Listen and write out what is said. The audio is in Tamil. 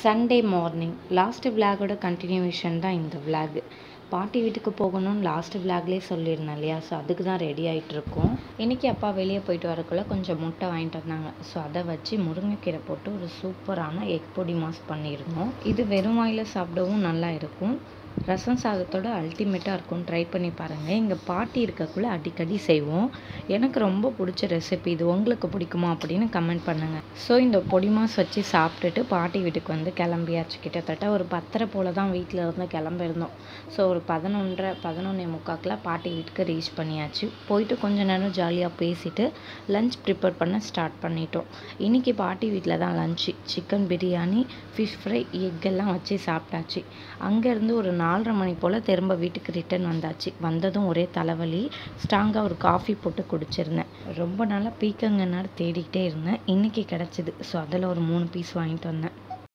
சண்டே மார்னிங் லாஸ்ட்டு விளாகோட கண்டினியூவேஷன் தான் இந்த விளாக். பாட்டி வீட்டுக்கு போகணும்னு லாஸ்ட்டு விளாக்லேயே சொல்லியிருந்தேன் இல்லையா? ஸோ அதுக்கு தான் ரெடி ஆகிட்ருக்கோம். இன்றைக்கி அப்பா வெளியே போயிட்டு வரக்குள்ளே கொஞ்சம் முட்டை வாங்கிட்டு வந்தாங்க. ஸோ அதை வச்சு முருங்கைக்கீரை போட்டு ஒரு சூப்பரான எக் பொடி மாஸ் பண்ணியிருந்தோம். இது வெறும் வாயில் சாப்பிடவும் நல்லா இருக்கும். ரசம் சாதத்தோட அல்டிமேட்டாக இருக்கும். ட்ரை பண்ணி பாருங்கள். எங்கள் பாட்டி இருக்கக்குள்ளே அடிக்கடி செய்வோம். எனக்கு ரொம்ப பிடிச்ச ரெசிபி இது. உங்களுக்கு பிடிக்குமா அப்படின்னு கமெண்ட் பண்ணுங்கள். ஸோ இந்த பொடி மாஸ் வச்சு சாப்பிட்டுட்டு பாட்டி வீட்டுக்கு வந்து கிளம்பியாச்சு. கிட்டத்தட்ட ஒரு 10:30 போல் தான் வீட்டில் இருந்து கிளம்பியிருந்தோம். ஸோ ஒரு 11:30 பாட்டி வீட்டுக்கு ரீச் பண்ணியாச்சு. போயிட்டு கொஞ்ச நேரம் ஜாலியாக பேசிவிட்டு லஞ்ச் ப்ரிப்பேர் பண்ண ஸ்டார்ட் பண்ணிட்டோம். இன்றைக்கி பாட்டி வீட்டில் தான் lunch. Chicken biryani, fish fry, எக்கெல்லாம் வச்சு சாப்பிட்டாச்சு. அங்கேருந்து ஒரு 4:30 மணி போல் திரும்ப வீட்டுக்கு ரிட்டர்ன் வந்தாச்சு. வந்ததும் ஒரே தலைவலி. ஸ்ட்ராங்காக ஒரு காஃபி போட்டு குடிச்சிருந்தேன். ரொம்ப நாளாக பீக்கங்கன்னாரு தேடிக்கிட்டே இருந்தேன். இன்றைக்கி கிடச்சிது. ஸோ அதில் ஒரு 3 பீஸ் வாங்கிட்டு வந்தேன்.